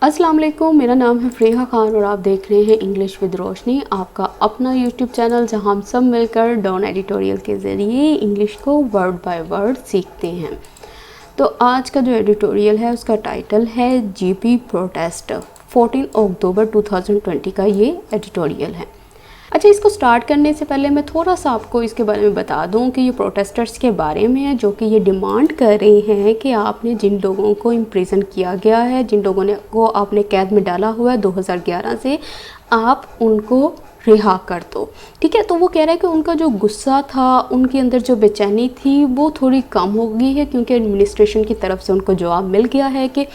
अस्सलाम वालेकुम, मेरा नाम है फ़रीहा खान और आप देख रहे हैं इंग्लिश विद रोशनी, आपका अपना यूट्यूब चैनल जहां हम सब मिलकर डॉन एडिटोरियल के ज़रिए इंग्लिश को वर्ड बाय वर्ड सीखते हैं। तो आज का जो एडिटोरियल है उसका टाइटल है जीपी प्रोटेस्ट। 14 अक्टूबर 2020 का ये एडिटोरियल है। अच्छा, इसको स्टार्ट करने से पहले मैं थोड़ा सा आपको इसके बारे में बता दूं कि ये प्रोटेस्टर्स के बारे में है जो कि ये डिमांड कर रहे हैं कि आपने जिन लोगों को इम्प्रिजन किया गया है, जिन लोगों ने को आपने कैद में डाला हुआ है 2011 से, आप उनको रिहा कर दो। ठीक है, तो वो कह रहा है कि उनका जो गुस्सा था, उनके अंदर जो बेचैनी थी वो थोड़ी कम हो गई है क्योंकि एडमिनिस्ट्रेशन की तरफ से उनको जवाब मिल गया है कि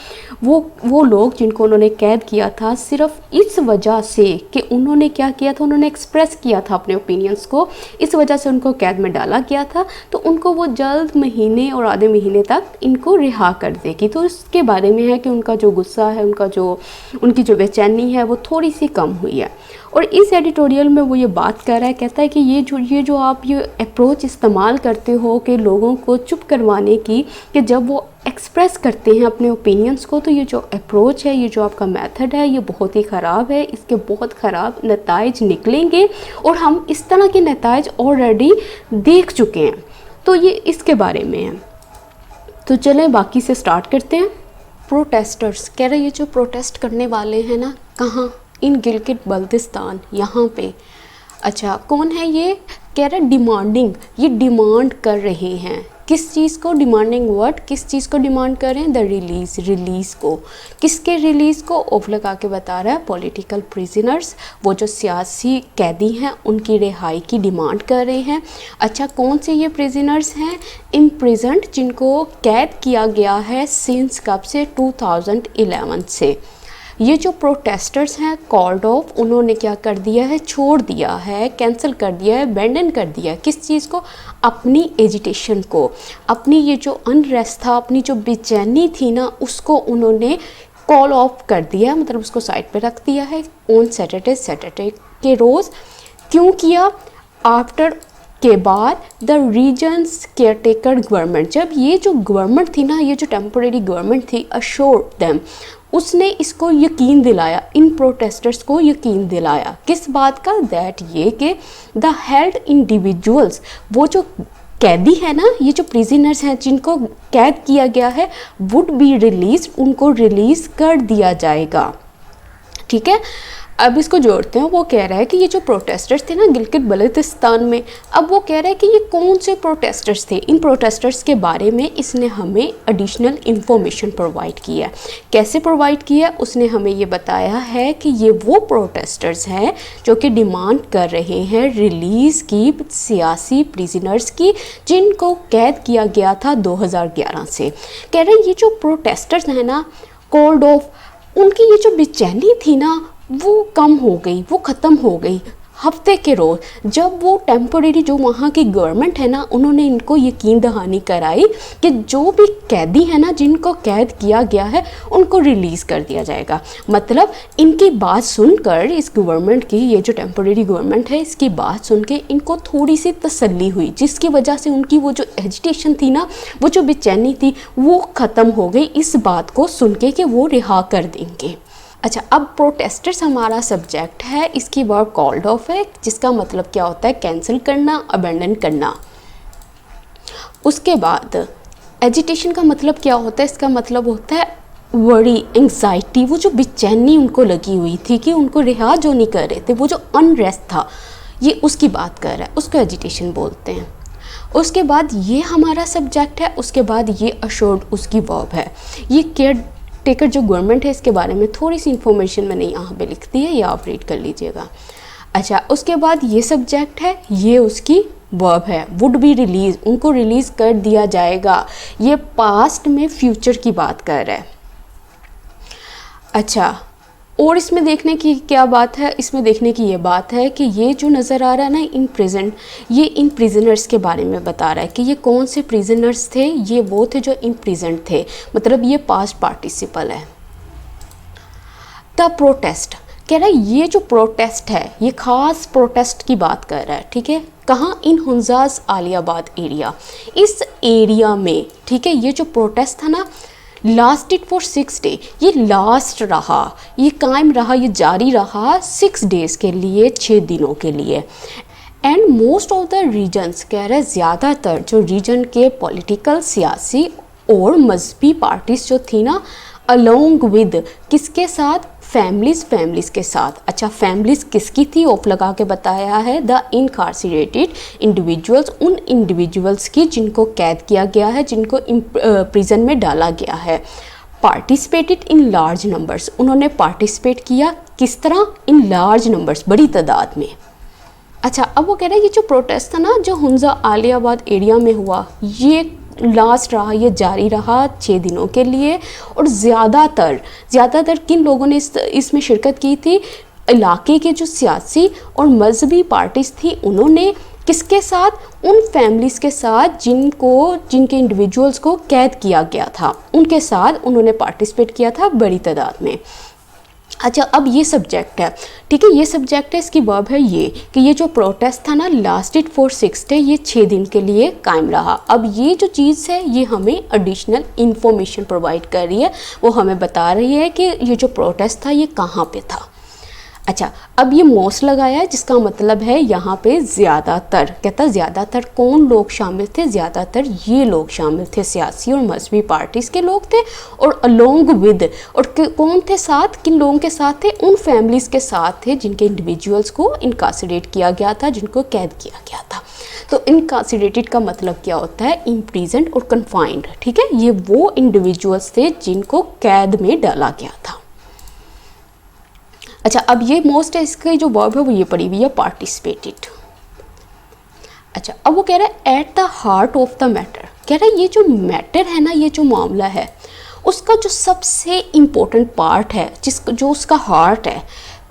वो लोग जिनको उन्होंने कैद किया था सिर्फ इस वजह से कि उन्होंने क्या किया था, उन्होंने एक्सप्रेस किया था अपने ओपिनियंस को, इस वजह से उनको कैद में डाला गया था। तो उनको वो जल्द महीने और आधे महीने तक इनको रिहा कर देगी। तो इसके बारे में है कि उनका जो गुस्सा है, उनकी जो बेचैनी है वो थोड़ी सी कम हुई है। और इस एडिटोरियल में वो ये बात कर रहा है, कहता है कि ये जो आप ये अप्रोच इस्तेमाल करते हो कि लोगों को चुप करवाने की, कि जब वो एक्सप्रेस करते हैं अपने ओपिनियंस को, तो ये जो अप्रोच है, ये जो आपका मेथड है, ये बहुत ही ख़राब है। इसके बहुत ख़राब नताइज निकलेंगे और हम इस तरह के नताइज ऑलरेडी देख चुके हैं। तो ये इसके बारे में है। तो चलें बाकी से स्टार्ट करते हैं। प्रोटेस्टर्स कह रहे हैं, ये जो प्रोटेस्ट करने वाले हैं ना, कहाँ, इन गिलगित बल्तिस्तान, यहाँ पे। अच्छा, कौन है ये? कह रहा है डिमांडिंग, ये डिमांड कर रहे हैं किस चीज़ को? डिमांडिंग व्हाट, किस चीज़ को डिमांड कर रहे हैं? द रिलीज़ को। किसके रिलीज़ को? ऑफ लगा के बता रहा है, पॉलिटिकल प्रिजनर्स, वो जो सियासी कैदी हैं उनकी रिहाई की डिमांड कर रहे हैं। अच्छा, कौन से ये प्रिजनर्स हैं? इम्प्रिजन्ड, जिनको कैद किया गया है सिंस कब से? 2011 से। ये जो प्रोटेस्टर्स हैं कॉल्ड ऑफ, उन्होंने क्या कर दिया है? छोड़ दिया है, कैंसिल कर दिया है, अबैंडन कर दिया है। किस चीज़ को? अपनी एजिटेशन को, अपनी ये जो अनरेस्ट था, अपनी जो बेचैनी थी ना, उसको उन्होंने कॉल ऑफ कर दिया, मतलब उसको साइड पे रख दिया है। ऑन सैटरडे के रोज़। क्यों किया? आफ्टर के बाद द रीजन्स केयरटेकर गवर्नमेंट, जब ये जो गवर्नमेंट थी ना, ये जो टेम्पोरेरी गवर्नमेंट थी, अश्योर्ड देम, उसने इसको यकीन दिलाया, इन प्रोटेस्टर्स को यकीन दिलाया। किस बात का? दैट ये कि द हेल्ड इंडिविजुअल्स, वो जो कैदी है ना, ये जो प्रिजनर्स हैं जिनको कैद किया गया है, वुड बी रिलीज, उनको रिलीज़ कर दिया जाएगा। ठीक है, अब इसको जोड़ते हैं। वो कह रहा है कि ये जो प्रोटेस्टर्स थे ना गिलगित बल्तिस्तान में, अब वो कह रहा है कि ये कौन से प्रोटेस्टर्स थे। इन प्रोटेस्टर्स के बारे में इसने हमें एडिशनल इंफॉर्मेशन प्रोवाइड किया है। कैसे प्रोवाइड किया? उसने हमें ये बताया है कि ये वो प्रोटेस्टर्स हैं जो कि डिमांड कर रहे हैं रिलीज़ की सियासी प्रिजनर्स की, जिनको कैद किया गया था 2011 से। कह रहे हैं ये जो प्रोटेस्टर्स हैं ना, कॉल्ड ऑफ, उनकी ये जो बेचैनी थी ना वो कम हो गई, वो ख़त्म हो गई। हफ्ते के रोज़ जब वो टेम्पोरेरी जो वहाँ की गवर्नमेंट है ना, उन्होंने इनको यकीन दहानी कराई कि जो भी कैदी है ना, जिनको कैद किया गया है, उनको रिलीज़ कर दिया जाएगा। मतलब इनकी बात सुनकर, इस गवर्नमेंट की, ये जो टेम्पोरेरी गवर्नमेंट है, इसकी बात सुन के इनको थोड़ी सी तसल्ली हुई, जिसकी वजह से उनकी वो जो एजिटेशन थी ना, वो जो बेचैनी थी, वो ख़त्म हो गई इस बात को सुन के कि वो रिहा कर देंगे। अच्छा, अब प्रोटेस्टर्स हमारा सब्जेक्ट है, इसकी वर्ब कॉल्ड ऑफ है, जिसका मतलब क्या होता है? कैंसिल करना, अबैंडन करना। उसके बाद एजिटेशन का मतलब क्या होता है? इसका मतलब होता है वरी, एंग्जाइटी, वो जो बेचैनी उनको लगी हुई थी कि उनको रिहा जो नहीं कर रहे थे, वो जो अनरेस्ट था, ये उसकी बात कर रहा है, उसको एजिटेशन बोलते हैं। उसके बाद ये हमारा सब्जेक्ट है, उसके बाद ये अश्योर्ड उसकी वर्ब है। ये केयर टेकर जो गवर्नमेंट है, इसके बारे में थोड़ी सी इंफॉर्मेशन मैंने यहाँ पे लिख दी है, या आप रीड कर लीजिएगा। अच्छा, उसके बाद ये सब्जेक्ट है, ये उसकी वर्ब है, वुड बी रिलीज, उनको रिलीज़ कर दिया जाएगा। ये पास्ट में फ्यूचर की बात कर रहा है। अच्छा, और इसमें देखने की क्या बात है? इसमें देखने की ये बात है कि ये जो नज़र आ रहा है ना, इन प्रेजेंट, ये इन प्रिजनर्स के बारे में बता रहा है कि ये कौन से प्रिजनर्स थे। ये वो थे जो इम्प्रिजेंट थे, मतलब ये पास्ट पार्टिसिपल है। द प्रोटेस्ट कह रहा है, ये जो प्रोटेस्ट है, ये ख़ास प्रोटेस्ट की बात कर रहा है। ठीक है, कहाँ? इन हुंजाज आलियाबाद एरिया, इस एरिया में। ठीक है, ये जो प्रोटेस्ट था ना, लास्टेड फॉर 6 डे, ये लास्ट रहा, ये कायम रहा, ये जारी रहा 6 डेज़ के लिए, 6 दिनों के लिए। And most of the reasons, कह रहे ज़्यादातर जो रीजन के पॉलिटिकल, सियासी और मजहबी पार्टीज जो थी ना, अलोंग विद किसके साथ, फैमिलीज़ के साथ। अच्छा, फैमिलीज़ किसकी थी, ऑफ लगा के बताया है, द इनकार्सिरेटेड इंडिविजुअल्स, उन इंडिविजुअल्स की जिनको कैद किया गया है, जिनको प्रिजन में डाला गया है। पार्टिसिपेटेड इन लार्ज नंबर्स, उन्होंने पार्टिसिपेट किया किस तरह, इन लार्ज नंबर्स, बड़ी तादाद में। अच्छा, अब वो कह रहे हैं ये जो प्रोटेस्ट था ना, जो हुंजा आलियाबाद एरिया में हुआ, ये लास्ट रहा, ये जारी रहा 6 दिनों के लिए। और ज़्यादातर किन लोगों ने इसमें शिरकत की थी, इलाके के जो सियासी और मजहबी पार्टीज थी, उन्होंने किसके साथ, उन फैमिलीज़ के साथ जिनके इंडिविजुअल्स को कैद किया गया था, उनके साथ उन्होंने पार्टिसिपेट किया था बड़ी तादाद में। अच्छा, अब ये सब्जेक्ट है, ठीक है, ये सब्जेक्ट है, इसकी वर्ब है ये कि ये जो प्रोटेस्ट था ना, लास्टेड फॉर 6 डे, ये 6 दिन के लिए कायम रहा। अब ये जो चीज़ है, ये हमें एडिशनल इंफॉर्मेशन प्रोवाइड कर रही है, वो हमें बता रही है कि ये जो प्रोटेस्ट था ये कहाँ पे था। अच्छा, अब ये मोस्ट लगाया है, जिसका मतलब है यहाँ पे ज़्यादातर, कहता ज़्यादातर कौन लोग शामिल थे, ज़्यादातर ये लोग शामिल थे, सियासी और मजहबी पार्टीज़ के लोग थे। और अलोंग विद, और कौन थे साथ, किन लोगों के साथ थे, उन फैमिलीज़ के साथ थे जिनके इंडिविजुअल्स को इनकार्सिरेट किया गया था, जिनको कैद किया गया था। तो इनकार्सिरेटेड का मतलब क्या होता है, इम्प्रिजन्ड और कन्फाइंड, ठीक है, ये वो इंडिविजुअल्स थे जिनको कैद में डाला गया था। अच्छा, अब ये मोस्ट है, इसकी जो वर्ब है वो ये पड़ी हुई है, पार्टिसिपेटेड। अच्छा, अब वो कह रहा है at the heart of the matter, कह रहा है ये जो मैटर है ना, ये जो मामला है, उसका जो सबसे इम्पोर्टेंट पार्ट है, जो उसका हार्ट है,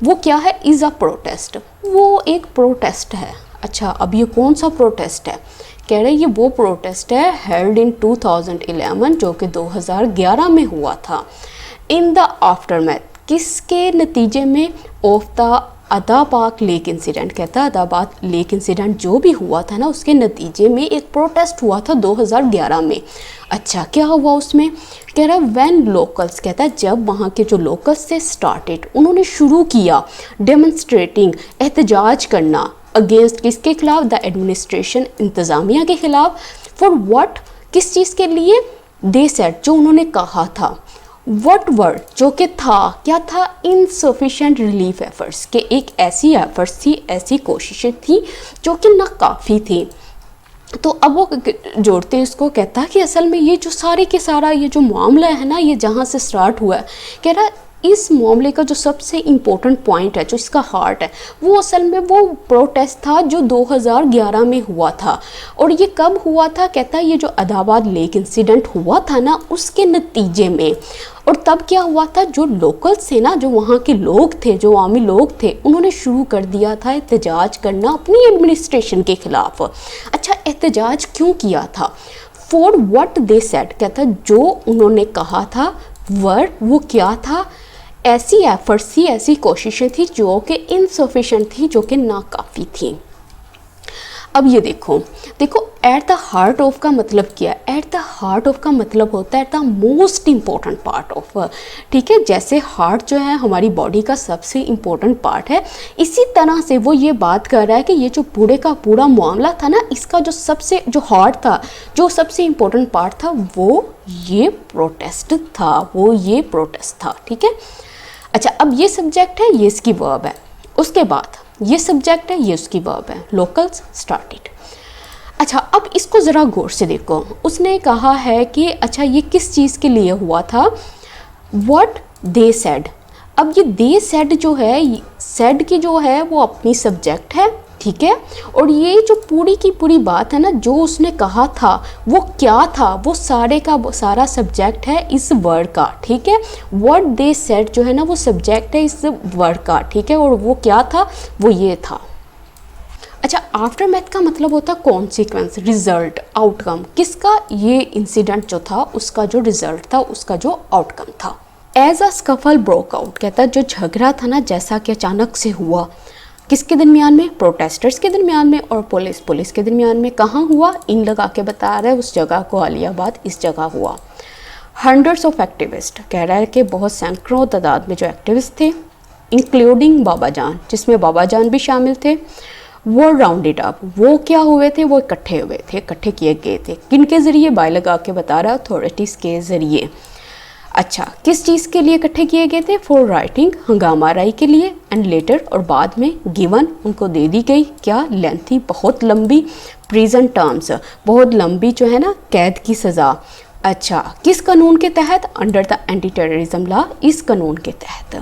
वो क्या है, इज़ अ प्रोटेस्ट, वो एक प्रोटेस्ट है। अच्छा, अब ये कौन सा प्रोटेस्ट है, कह रहे हैं ये वो प्रोटेस्ट है हेल्ड इन 2011, जो कि 2011 में हुआ था। इन द आफ्टरमैथ, किसके नतीजे में, ऑफ द अदाबाद लेक इंसिडेंट, कहता है अदाबाद लेक इंसिडेंट जो भी हुआ था ना, उसके नतीजे में एक प्रोटेस्ट हुआ था 2011 में। अच्छा, क्या हुआ उसमें, कह रहा है व्हेन लोकल्स, कहता है जब वहाँ के जो लोकल्स थे, स्टार्टेड, उन्होंने शुरू किया, डेमोन्स्ट्रेटिंग, एहतजाज करना, अगेंस्ट किसके खिलाफ, द एडमिनिस्ट्रेशन, इंतज़ामिया के खिलाफ। फॉर व्हाट, किस चीज़ के लिए, दे सेड, जो उन्होंने कहा था, वट वर्ड, जो कि था, क्या था, इनसफिशेंट रिलीफ एफर्ट्स, के एक ऐसी एफर्ट्स थी, ऐसी कोशिशें थी जो कि नाकाफ़ी थी। तो अब वो जोड़ते हैं इसको, कहता है कि असल में ये जो सारे के सारा ये जो मामला है ना, ये जहाँ से स्टार्ट हुआ है, कह रहा है इस मामले का जो सबसे इम्पोर्टेंट पॉइंट है, जो इसका हार्ट है, वो असल में वो प्रोटेस्ट था जो 2011 में हुआ था। और ये कब हुआ था, कहता है ये जो अदाबाद लेक इंसिडेंट हुआ था ना, उसके नतीजे में। और तब क्या हुआ था, जो लोकल्स थे ना, जो वहाँ के लोग थे, जो आमी लोग थे, उन्होंने शुरू कर दिया था एहतजाज करना अपनी एडमिनिस्ट्रेशन के खिलाफ। अच्छा, एहतजाज क्यों किया था, फॉर व्हाट दे सेड, कहता जो उन्होंने कहा था, वर्ड वो क्या था, ऐसी एफर्ट्स थी, ऐसी कोशिशें थी जो कि इनसफिशेंट थी, जो कि नाकाफ़ी थी। अब ये देखो एट द हार्ट ऑफ का मतलब क्या है, एट द हार्ट ऑफ का मतलब होता है at the most important part of, ठीक है, जैसे हार्ट जो है हमारी बॉडी का सबसे इम्पोर्टेंट पार्ट है, इसी तरह से वो ये बात कर रहा है कि ये जो पूरे का पूरा मामला था ना, इसका जो हार्ट था, जो सबसे इम्पोर्टेंट पार्ट था, वो ये प्रोटेस्ट था, ठीक है। अच्छा, अब ये सब्जेक्ट है, ये इसकी वर्ब है, उसके बाद ये सब्जेक्ट है, ये उसकी वर्ब है, लोकल्स, स्टार्टेड। अच्छा, अब इसको ज़रा गौर से देखो, उसने कहा है कि अच्छा ये किस चीज़ के लिए हुआ था, व्हाट दे सेड। अब ये दे सेड जो है, सेड की जो है वो अपनी सब्जेक्ट है, ठीक है, और ये जो पूरी की पूरी बात है ना, जो उसने कहा था वो क्या था, वो सारे का सारा सब्जेक्ट है इस वर्ड का, ठीक है। व्हाट दे सेड जो है ना, वो सब्जेक्ट है इस वर्ड का, ठीक है, और वो क्या था, वो ये था। अच्छा, आफ्टर मैथ का मतलब होता है कॉन्सिक्वेंस, रिजल्ट, आउटकम, किसका, ये इंसिडेंट जो था उसका जो रिजल्ट था, उसका जो आउटकम था। As a scuffle broke out, कहता है जो झगड़ा था ना, जैसा कि अचानक से हुआ, किसके दरमियान में, प्रोटेस्टर्स के दरमियान में और पुलिस के दरमियान में। कहाँ हुआ, इन लगा के बता रहा है उस जगह को, आलियाबाद इस जगह हुआ। हंड्रेड्स ऑफ एक्टिविस्ट, कह रहा है कि बहुत सैकड़ों तादाद में जो एक्टिविस्ट थे, इंक्लूडिंग बाबा जान, जिसमें बाबा जान भी शामिल थे, वो राउंडेड अप, वो क्या हुए थे, वो इकट्ठे हुए थे, इकट्ठे किए गए थे। किन के ज़रिए? बाय लगा के बता रहा, अथॉरिटीज़ के ज़रिए। अच्छा, किस चीज़ के लिए इकट्ठे किए गए थे? फॉर राइटिंग, हंगामा राई के लिए, एंड लेटर, और बाद में गिवन, उनको दे दी गई क्या? लेंथी, बहुत लंबी, प्रिजन टर्म्स, बहुत लंबी जो है ना कैद की सज़ा। अच्छा, किस कानून के तहत? Under the anti terrorism law, इस कानून के तहत।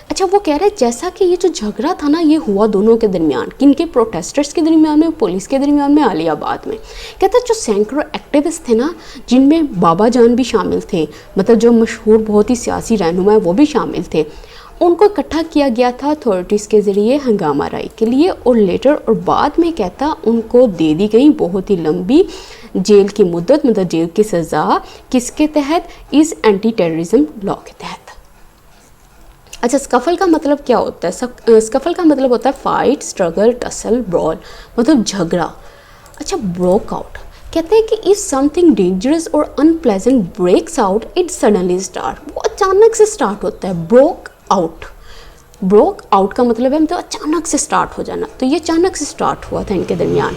अच्छा, वो कह रहे हैं जैसा कि ये जो झगड़ा था ना, ये हुआ दोनों के दरमियान, किन के? प्रोटेस्टर्स के दरमियान में, पुलिस के दरमियान में, आलियाबाद में। कहता है जो सैकड़ों एक्टिविस्ट थे ना, जिनमें बाबा जान भी शामिल थे, मतलब जो मशहूर बहुत ही सियासी रहनुमा है वो भी शामिल थे, उनको इकट्ठा किया गया था अथॉरिटीज़ के ज़रिए हंगामा राई के लिए, और लेटर, और बाद में कहता उनको दे दी गई बहुत ही लंबी जेल की मुद्दत, मतलब जेल की सज़ा, किसके तहत? इस एंटी टेररिज्म लॉ के तहत। अच्छा, स्कफल का मतलब क्या होता है? स्कफल का मतलब होता है फाइट, स्ट्रगल, टसल, ब्रॉल, मतलब झगड़ा। अच्छा, ब्रोक आउट, कहते हैं कि इफ़ समथिंग डेंजरस और unpleasant breaks out, it suddenly start, वो अचानक से स्टार्ट होता है। ब्रोक आउट, ब्रोक आउट का मतलब है मतलब अचानक से स्टार्ट हो जाना, तो ये अचानक से स्टार्ट हुआ था इनके दरमियान।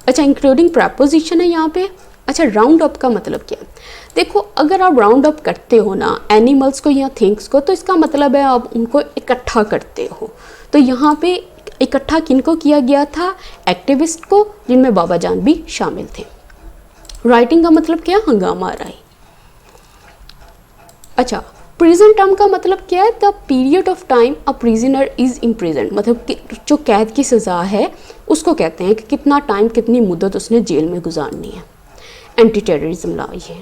अच्छा, इंक्लूडिंग प्रपोजिशन है यहाँ पे। अच्छा, राउंड अप का मतलब क्या है? देखो, अगर आप राउंड अप करते हो ना एनिमल्स को या थिंग्स को, तो इसका मतलब है आप उनको इकट्ठा करते हो। तो यहाँ पे इकट्ठा किनको किया गया था? एक्टिविस्ट को, जिनमें बाबा जान भी शामिल थे। राइटिंग का मतलब क्या? हंगामा राई। अच्छा, प्रिजन टर्म का मतलब क्या है? The period of time a prisoner is imprison, मतलब कि जो कैद की सज़ा है उसको कहते हैं कि कितना टाइम, कितनी मुद्दत उसने जेल में गुजारनी है। एंटी टेररिज्म लॉ ये।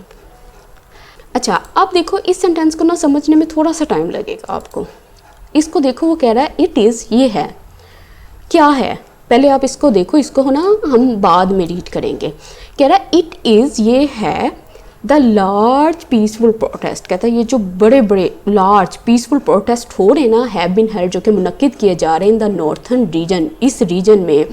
अच्छा, अब देखो इस सेंटेंस को ना समझने में थोड़ा सा टाइम लगेगा आपको। इसको देखो, वो कह रहा है इट इज़, ये है, क्या है? पहले आप इसको देखो, इसको हो ना हम बाद में रीड करेंगे। कह रहा है इट इज़, ये है, द लार्ज पीसफुल प्रोटेस्ट, कहता है ये जो बड़े बड़े लार्ज पीसफुल प्रोटेस्ट हो रहे हैं ना, हैव बीन हेल्ड, जो कि मुनक्किद किए जा रहे हैं इन द नॉर्थर्न रीजन, इस रीजन में,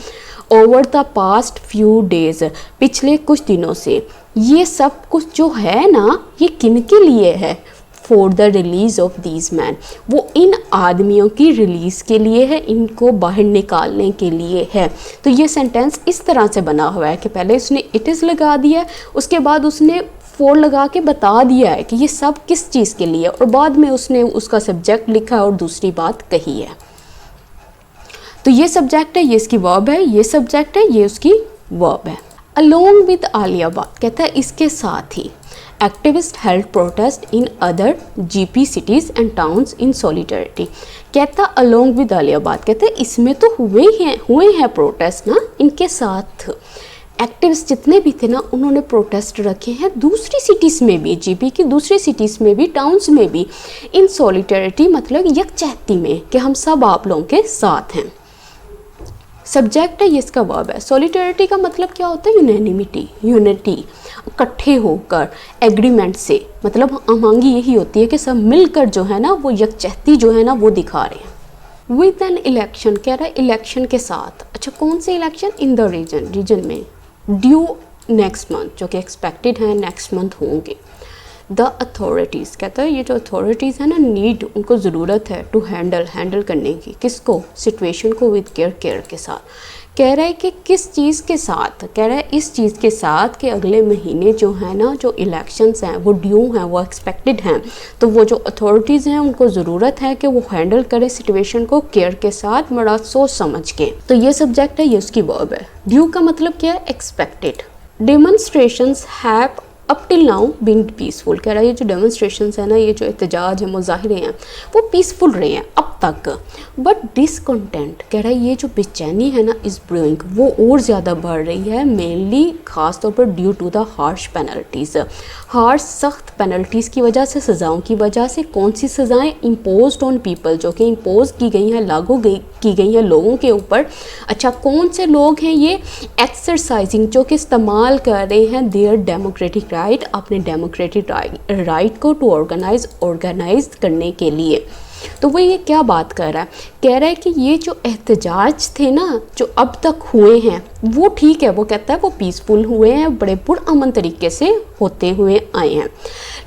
over the past few days, पिछले कुछ दिनों से। ये सब कुछ जो है ना, ये किन के लिए है? For the release of these man, वो इन आदमियों की रिलीज़ के लिए है, इनको बाहर निकालने के लिए है। तो ये सेंटेंस इस तरह से बना हुआ है कि पहले उसने इट इज़ लगा दिया है, उसके बाद उसने फॉर लगा के बता दिया है कि ये सब किस चीज़ के लिए, और बाद में उसने उसका सब्जेक्ट लिखा और दूसरी बात कही है। तो ये सब्जेक्ट है, ये इसकी वर्ब है, ये सब्जेक्ट है, ये उसकी वर्ब है। अलोंग विद आलियाबाद, कहता है इसके साथ ही activist held protest in other GP cities and towns in solidarity. कहता अलोंग विद आलियाबाद, कहते हैं इसमें तो हुए हैं प्रोटेस्ट ना, इनके साथ एक्टिविस्ट जितने भी थे ना, उन्होंने प्रोटेस्ट रखे हैं दूसरी सिटीज़ में भी, जीपी की दूसरी सिटीज़ में भी, टाउन्स में भी, इन सॉलिडरिटी, मतलब यकजहती में, कि हम सब आप लोगों के साथ हैं। सब्जेक्ट है, ये इसका वर्ब है। सॉलिडरिटी का मतलब क्या होता है? यूनैनिमिटी, यूनिटी, इकट्ठे होकर, एग्रीमेंट से, मतलब अमांगी यही होती है कि सब मिलकर जो है ना, वो यकजहती जो है ना वो दिखा रहे हैं। विद एन इलेक्शन, कह रहा है इलेक्शन के साथ। अच्छा, कौन से इलेक्शन? इन द रीजन में, ड्यू नेक्स्ट मंथ, जो कि एक्सपेक्टेड है नेक्स्ट मंथ होंगे। द अथॉरिटीज़, कहता है ये जो अथॉरिटीज़ है ना, नीड, उनको ज़रूरत है टू हैंडल करने की, किसको? सिचुएशन को विद केयर के साथ। कह रहा है कि किस चीज़ के साथ? कह रहा है इस चीज़ के साथ कि अगले महीने जो है ना, जो इलेक्शंस हैं वो ड्यू हैं, वो एक्सपेक्टेड हैं, तो वो जो अथॉरिटीज़ हैं उनको ज़रूरत है कि वो हैंडल करें सिचुएशन को केयर के साथ, बड़ा सोच समझ के। तो ये सब्जेक्ट है, ये उसकी वर्ब है। ड्यू का मतलब क्या है? Expected. Demonstrations have up till now been peaceful, कह रहा है ये जो डेमोन्स्ट्रेशंस है ना, ये जो एहतजाज है, मुजाहिरे हैं, वो पीसफुल रहे हैं अब तक। बट डिसकंटेंट, कह रहा है ये जो बेचैनी है ना, इस ब्रूइंग, वो और ज़्यादा बढ़ रही है, मेनली खास तौर पर due to the harsh penalties, harsh सख्त पेनल्टीज़ की वजह से, सज़ाओं की वजह से। कौन सी सज़ाएँ? इम्पोज्ड ऑन पीपल, जो कि इम्पोज की गई हैं, लागू की गई हैं लोगों के ऊपर। अच्छा, कौन से लोग हैं ये? एक्सरसाइजिंग, जो कि इस्तेमाल कर रहे हैं देयर डेमोक्रेटिक राइट, अपने डेमोक्रेटिक राइट को टू ऑर्गेनाइज करने के लिए। तो वो ये क्या बात कर रहा है, कह रहा है कि ये जो एहतजाज थे ना जो अब तक हुए हैं वो ठीक है, वो कहता है वो पीसफुल हुए हैं, बड़े पुरअमन तरीके से होते हुए आए हैं,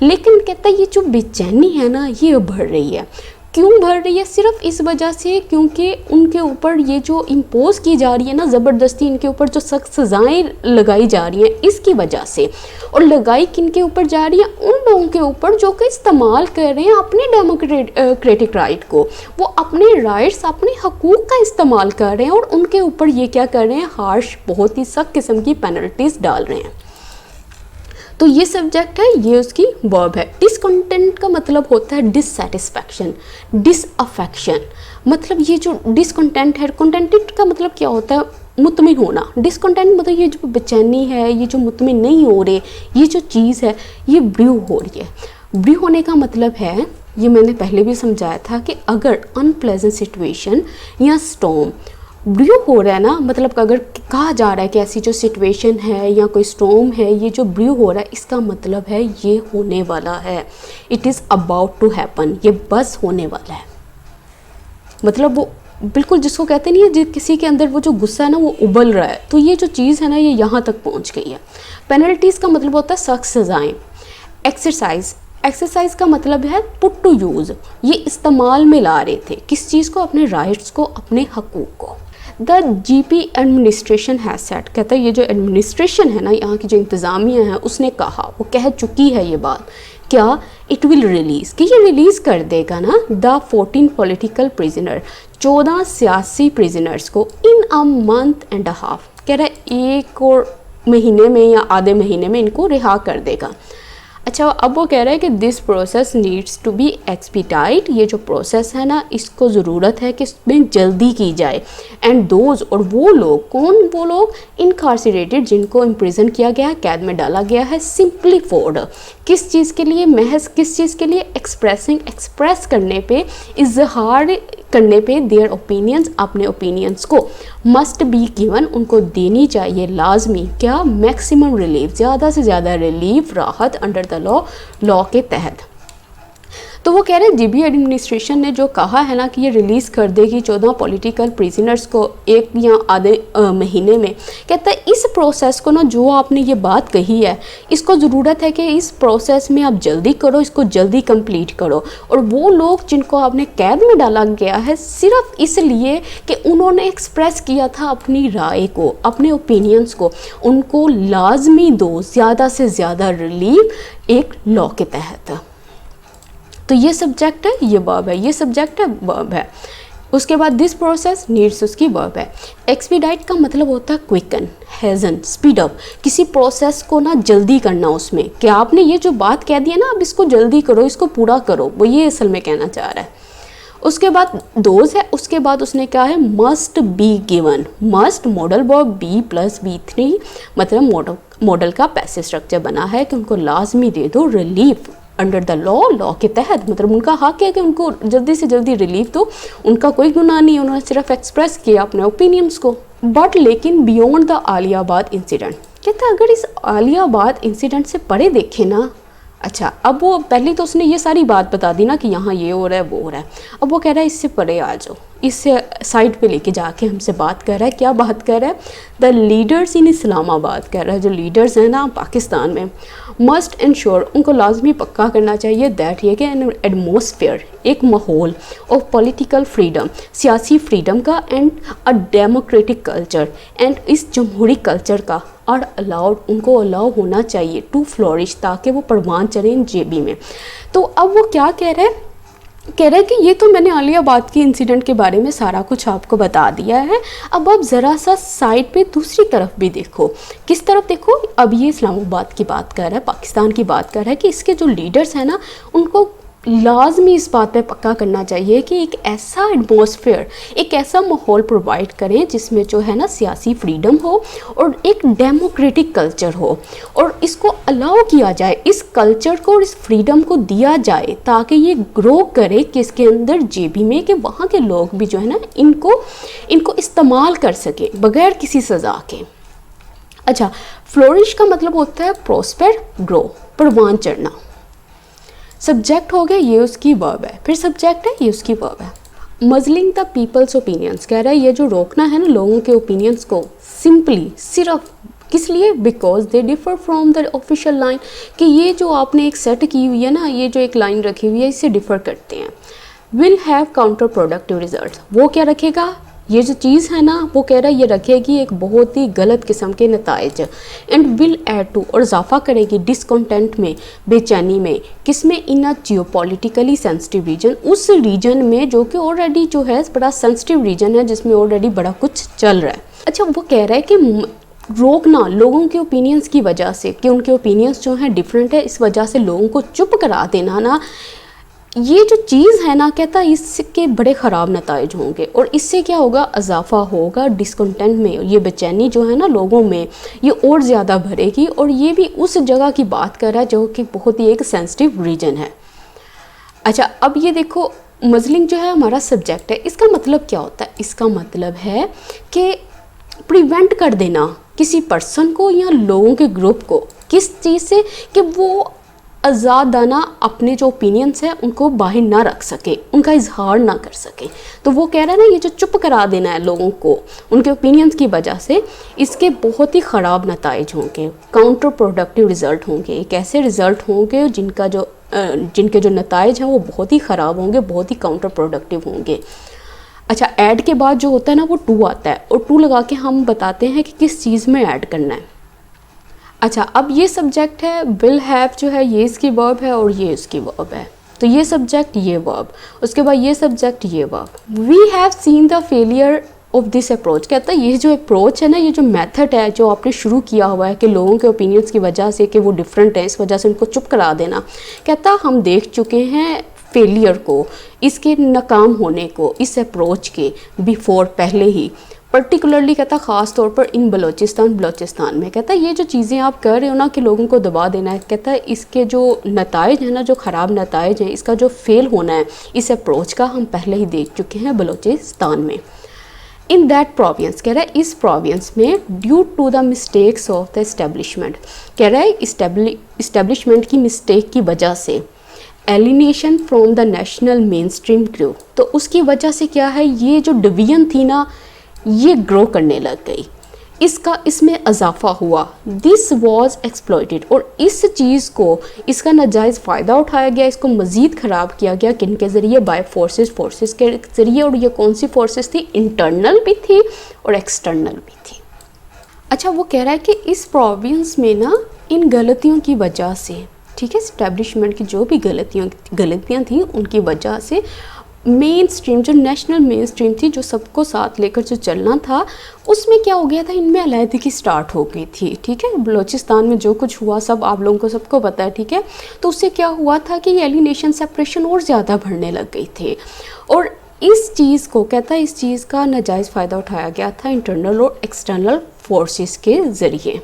लेकिन कहता है ये जो बेचैनी है ना ये बढ़ रही है। क्यों बढ़ रही है? सिर्फ इस वजह से क्योंकि उनके ऊपर ये जो इम्पोज की जा रही है ना ज़बरदस्ती, इनके ऊपर जो सख्त सज़ाएँ लगाई जा रही हैं इसकी वजह से। और लगाई किन के ऊपर जा रही है? उन लोगों के ऊपर जो कि इस्तेमाल कर रहे हैं अपने डेमोक्रेटिक राइट को, वो अपने राइट्स अपने हकूक़ का इस्तेमाल कर रहे हैं और उनके ऊपर ये क्या कर रहे हैं, हार्श बहुत ही सख्त किस्म की पेनल्टीज़ डाल रहे हैं। तो ये सब्जेक्ट है, ये उसकी वर्ब है। डिसकंटेंट का मतलब होता है डिससेटिस्फैक्शन, डिसअफेक्शन। मतलब ये जो डिसकंटेंट है, कंटेंटेड का मतलब क्या होता है, मुतमिन होना। डिसकंटेंट मतलब ये जो बेचैनी है, ये जो मुतमिन नहीं हो रहे, ये जो चीज़ है ये ब्रू हो रही है। ब्रू होने का मतलब है, ये मैंने पहले भी समझाया था कि अगर अनप्लेजेंट सिचुएशन या स्टॉर्म ब्रू हो रहा है ना, मतलब अगर कहा जा रहा है कि ऐसी जो सिचुएशन है या कोई स्टॉर्म है, ये जो ब्रू हो रहा है इसका मतलब है ये होने वाला है, it is about to happen, ये बस होने वाला है। मतलब वो बिल्कुल जिसको कहते नहीं है, जिस किसी के अंदर वो जो गुस्सा है ना वो उबल रहा है, तो ये जो चीज़ है ना ये यहाँ तक पहुँच गई है। पेनल्टीज़ का मतलब होता है सख्त सज़ाएँ। एक्सरसाइज का मतलब है पुट टू यूज़, ये इस्तेमाल में ला रहे थे किस चीज़ को, अपने राइट्स को, अपने हकूक़ को। The GP administration has set, कहता है ये जो एडमिनिस्ट्रेशन है ना, यहाँ की जो इंतज़ामिया है उसने कहा, वो कह चुकी है ये बात, क्या, इट विल रिलीज़, कि ये रिलीज़ कर देगा ना द 14 पॉलिटिकल प्रिजनर, 14 सियासी प्रिजनर्स को in a month and a half, कह रहा है एक और महीने में या आधे महीने में इनको रिहा कर देगा। अच्छा, अब वो कह रहा है कि this process needs to be expedite, ये जो प्रोसेस है ना इसको ज़रूरत है कि इसमें जल्दी की जाए। एंड दोज, और वो लोग, कौन वो लोग, इनकार्सिरेटेड, जिनको इम्प्रिजन किया गया है, कैद में डाला गया है, सिंपली फॉर, किस चीज़ के लिए, महज किस चीज़ के लिए, एक्सप्रेस करने पे, इजहार करने पे देयर ओपिनियंस, अपने ओपिनियंस को, मस्ट बी गिवन, उनको देनी चाहिए लाजमी, क्या, मैक्सिमम रिलीफ, ज़्यादा से ज़्यादा रिलीफ, राहत, अंडर द लॉ के तहत। तो वो कह रहे हैं जीबी एडमिनिस्ट्रेशन ने जो कहा है ना कि ये रिलीज़ कर देगी 14 पॉलिटिकल प्रिजनर्स को एक या आधे महीने में, कहता है इस प्रोसेस को ना, जो आपने ये बात कही है, इसको ज़रूरत है कि इस प्रोसेस में आप जल्दी करो, इसको जल्दी कंप्लीट करो। और वो लोग जिनको आपने कैद में डाला गया है सिर्फ इसलिए कि उन्होंने एक्सप्रेस किया था अपनी राय को, अपने ओपिनियंस को, उनको लाजमी दो ज़्यादा से ज़्यादा रिलीफ एक लॉ के तहत। तो ये सब्जेक्ट है, ये वर्ब है, ये सब्जेक्ट है, वर्ब है। उसके बाद दिस प्रोसेस नीड्स, उसकी वर्ब है। एक्सपीडाइट का मतलब होता है क्विकन, हेजन, स्पीड अप, किसी प्रोसेस को ना जल्दी करना, उसमें क्या आपने ये जो बात कह दी है ना अब इसको जल्दी करो, इसको पूरा करो, वो ये असल में कहना चाह रहा है। उसके बाद दोज है, उसके बाद उसने कहा है must be given, must modal verb B plus B3, मतलब मॉडल का पैसिव स्ट्रक्चर बना है कि उनको लाजमी दे दो रिलीफ अंडर द लॉ के तहत, मतलब उनका हक है कि उनको जल्दी से जल्दी रिलीफ दो, उनका कोई गुनाह नहीं, उन्होंने सिर्फ एक्सप्रेस किया अपने ओपिनियंस को। बट लेकिन बियॉन्ड द आलियाबाद इंसिडेंट, कहते हैं अगर इस आलियाबाद इंसिडेंट से परे देखें ना, अच्छा अब वो पहले तो उसने ये सारी बात बता दी ना कि यहाँ ये हो रहा है वो हो रहा है, अब वो कह रहा है इससे परे आ जाओ, इससे साइड पे लेके जाके हमसे बात कर रहा है। क्या बात कर रहा है? द लीडर्स इन इस्लामाबाद, कह रहा है जो लीडर्स हैं ना पाकिस्तान में, मस्ट इंश्योर, उनको लाजमी पक्का करना चाहिए दैट ये कि एन एटमॉस्फेयर, एक माहौल ऑफ पॉलिटिकल फ्रीडम, सियासी फ्रीडम का, and a democratic culture, and इस जमहूरी कल्चर का आर अलाउड, उनको अलाउ होना चाहिए टू फ्लोरिश, ताकि वो परवान चलें जेबी में। तो अब वो क्या कह रहे हैं, कह रहे हैं कि ये तो मैंने आलियाबाद के इंसिडेंट के बारे में सारा कुछ आपको बता दिया है, अब आप ज़रा सा साइड पे दूसरी तरफ भी देखो। किस तरफ देखो? अब ये इस्लामाबाद की बात कर रहा है, पाकिस्तान की बात कर रहा है कि इसके जो लीडर्स हैं ना उनको लाजमी इस बात पे पक्का करना चाहिए कि एक ऐसा एटमॉस्फेयर, एक ऐसा माहौल प्रोवाइड करें जिसमें जो है ना सियासी फ्रीडम हो और एक डेमोक्रेटिक कल्चर हो, और इसको अलाउ किया जाए, इस कल्चर को और इस फ्रीडम को दिया जाए ताकि ये ग्रो करे किसके अंदर, जेबी में, कि वहाँ के लोग भी जो है ना इनको इस्तेमाल कर सके बगैर किसी सज़ा के। अच्छा, फ्लोरिश का मतलब होता है प्रॉस्पर, ग्रो, परवान चढ़ना। सब्जेक्ट हो गया, ये उसकी वर्ब है, फिर सब्जेक्ट है, ये उसकी वर्ब है। मजलिंग द पीपल्स ओपिनियंस कह रहा है ये जो रोकना है ना लोगों के ओपिनियंस को, सिंपली सिर्फ किस लिए, because they differ from the official line, कि ये जो आपने एक सेट की हुई है ना, ये जो एक लाइन रखी हुई है इससे डिफर करते हैं। Will have counter productive result, वो क्या रखेगा, ये जो चीज़ है ना वो कह रहा है ये रखेगी एक बहुत ही गलत किस्म के नताइज। एंड विल ऐड टू, और इजाफा करेगी डिसकॉन्टेंट में, बेचैनी में, किसमें, इन अ जियोपॉलिटिकली सेंसिटिव रीजन, उस रीजन में जो कि ऑलरेडी जो है बड़ा सेंसिटिव रीजन है जिसमें ऑलरेडी बड़ा कुछ चल रहा है। अच्छा, वो कह रहा है कि रोकना लोगों के ओपिनियंस की वजह से, कि उनके ओपिनियंस जो हैं डिफरेंट है, इस वजह से लोगों को चुप करा देना ना, ये जो चीज़ है ना, कहता है इसके बड़े ख़राब नताइज होंगे, और इससे क्या होगा, इजाफा होगा डिसकंटेंट में, ये बेचैनी जो है ना लोगों में ये और ज़्यादा भरेगी, और ये भी उस जगह की बात कर रहा है जो कि बहुत ही एक सेंसिटिव रीजन है। अच्छा, अब ये देखो मजलिंग जो है हमारा सब्जेक्ट है, इसका मतलब क्या होता है, इसका मतलब है कि प्रिवेंट कर देना किसी पर्सन को या लोगों के ग्रुप को किस चीज़ से, कि वो आज़ादाना अपने जो ओपिनियंस हैं उनको बाहर ना रख सके, उनका इजहार ना कर सके। तो वो कह रहा है ना ये जो चुप करा देना है लोगों को उनके ओपिनियंस की वजह से, इसके बहुत ही ख़राब नताइज होंगे, काउंटर प्रोडक्टिव रिज़ल्ट होंगे। एक ऐसे रिज़ल्ट होंगे जिनके जो नताइज हैं वो बहुत ही ख़राब होंगे, बहुत ही काउंटर प्रोडक्टिव होंगे। अच्छा, ऐड के बाद जो होता है ना वो टू आता है, और टू लगा के हम बताते हैं कि किस चीज़ में ऐड करना है। अच्छा, अब ये सब्जेक्ट है, विल हैव जो है ये इसकी वर्ब है और ये इसकी वर्ब है, तो ये सब्जेक्ट ये वर्ब, उसके बाद ये सब्जेक्ट ये verb. We have seen the failure of this approach, कहता है ये जो अप्रोच है ना, ये जो मेथड है जो आपने शुरू किया हुआ है कि लोगों के ओपिनियंस की वजह से कि वो डिफरेंट है, इस वजह से उनको चुप करा देना, कहता हम देख चुके हैं फेलियर को, इसके नाकाम होने को, इस अप्रोच के बिफोर, पहले ही, पर्टिकुलरली कहता ख़ास तौर पर इन बलोचिस्तान में। कहता है ये जो चीज़ें आप कर रहे हो ना कि लोगों को दबा देना है, कहता है इसके जो नताइज हैं ना, जो ख़राब नताइज हैं, इसका जो फेल होना है इस अप्रोच का, हम पहले ही देख चुके हैं बलोचिस्तान में। इन दैट प्रोविंस, कह रहा है इस प्रोविंस में, due to the mistakes of the establishment, कह रहा है इस्टेब्लिशमेंट की मिस्टेक की वजह से, alienation from the national main stream grow, तो उसकी वजह से क्या है, ये जो डिवीजन थी ना ये ग्रो करने लग गई, इसमें इजाफा हुआ। दिस वॉज एक्सप्लॉइटेड, और इस चीज़ को, इसका नाजायज़ फ़ायदा उठाया गया, इसको मज़ीद ख़राब किया गया, किन के ज़रिए, बाय फोर्सेस के ज़रिए। और ये कौन सी फोर्सेस थी, इंटरनल भी थी और एक्सटर्नल भी थी। अच्छा, वो कह रहा है कि इस प्रोविंस में ना इन गलतियों की वजह से, ठीक है, इस्टेब्लिशमेंट की जो भी गलतियाँ थी उनकी वजह से मेन स्ट्रीम, जो नेशनल मेन स्ट्रीम थी, जो सबको साथ लेकर जो चलना था, उसमें क्या हो गया था, इनमें अलहदगी स्टार्ट हो गई थी। ठीक है, बलोचिस्तान में जो कुछ हुआ सब आप लोगों को सबको पता है। ठीक है, तो उससे क्या हुआ था कि ये एलिनेशन सेपरेशन और ज़्यादा बढ़ने लग गई थी, और इस चीज़ को, कहता है इस चीज़ का नाजायज़ फ़ायदा उठाया गया था इंटरनल और एक्सटर्नल फोर्सेस के ज़रिए।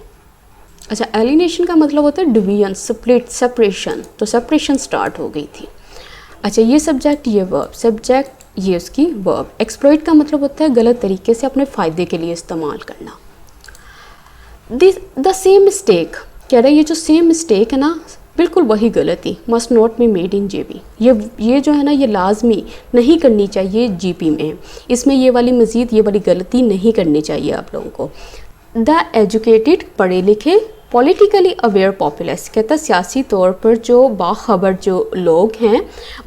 अच्छा, एलिनेशन का मतलब होता है डिवीजन, स्प्लिट, सेपरेशन, तो सेपरेशन स्टार्ट हो गई थी। अच्छा, ये सब्जेक्ट ये वर्ब, सब्जेक्ट ये उसकी वर्ब। एक्सप्लॉइट का मतलब होता है गलत तरीके से अपने फ़ायदे के लिए इस्तेमाल करना। द सेम मिस्टेक, कह रहा है ये जो सेम मिस्टेक है ना, बिल्कुल वही गलती, must not be made in GP, ये जो है ना ये लाजमी नहीं करनी चाहिए जीपी में, इसमें ये वाली मज़ीद ये वाली गलती नहीं करनी चाहिए आप लोगों को। द एजुकेटेड, पढ़े लिखे, पॉलिटिकली अवेयर पॉपुलस, कहता है सियासी तौर पर जो बाखबर जो लोग हैं,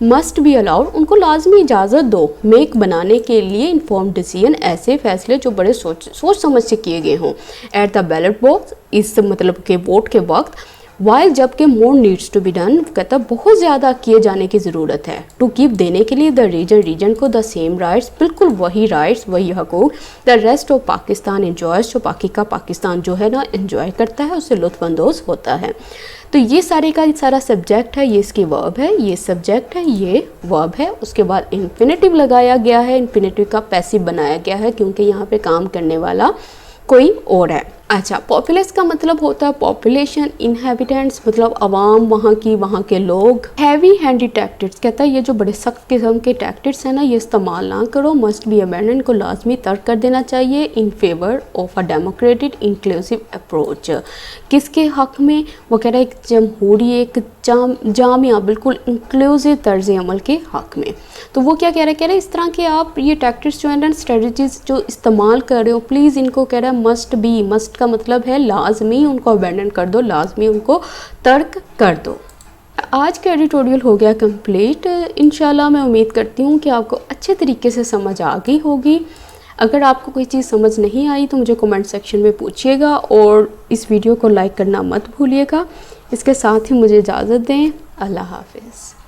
मस्ट बी अलाउड, उनको लाजमी इजाज़त दो, मेक बनाने के लिए इन्फॉर्म डिसीजन, ऐसे फैसले जो बड़े सोच समझ से किए गए हों, एट द बैलेट बॉक्स, इस मतलब के वोट के वक्त, वाइल जबकि more needs to be done, कहता बहुत ज़्यादा किए जाने की ज़रूरत है, टू कीप देने के लिए द रीजन को द सेम राइट्स, बिल्कुल वही राइट्स वही हकूक़, the rest of Pakistan enjoys, जो बाकी का पाकिस्तान जो है ना एंजॉय करता है, उससे लुत्फ़अंदोज़ होता है। तो ये सारे का सारा सब्जेक्ट है, ये इसकी वर्ब है, ये सब्जेक्ट है, ये वर्ब है। उसके बाद इन्फिनेटिव लगाया गया है, इन्फिनेटिव का पैसिव बनाया गया है क्योंकि यहाँ पे काम करने वाला कोई और है। अच्छा, पॉपुलस का मतलब होता है पॉपुलेशन, इनहेबिटेंट्स मतलब आवाम, वहाँ की, वहाँ के लोग। हैवी हैंडी टैक्टिक्स कहता है ये जो बड़े सख्त किस्म के टैक्टिक्स हैं ना, ये इस्तेमाल ना करो। मस्ट बी अबैंडन को लाजमी तर्क कर देना चाहिए। In favour of a democratic inclusive approach, किसके हक़ में? वो कह रहा है एक जमहूरी, एक जामिया बिल्कुल इंक्लूसिव तर्ज अमल के हक़ में। तो वो क्या कह रहा है इस तरह के आप ये टैक्टिक्स जो है ना, स्ट्रेटजीज जो इस्तेमाल कर रहे हो, प्लीज़ इनको कह रहा है मस्ट बी, मस्ट का मतलब है लाजमी, उनको अबैंडन कर दो, लाजमी उनको तर्क कर दो। आज का एडिटोरियल हो गया कंप्लीट। इंशाल्लाह मैं उम्मीद करती हूँ कि आपको अच्छे तरीके से समझ आ गई होगी। अगर आपको कोई चीज़ समझ नहीं आई तो मुझे कमेंट सेक्शन में पूछिएगा और इस वीडियो को लाइक करना मत भूलिएगा। इसके साथ ही मुझे इजाज़त दें। अल्लाह हाफ़िज़।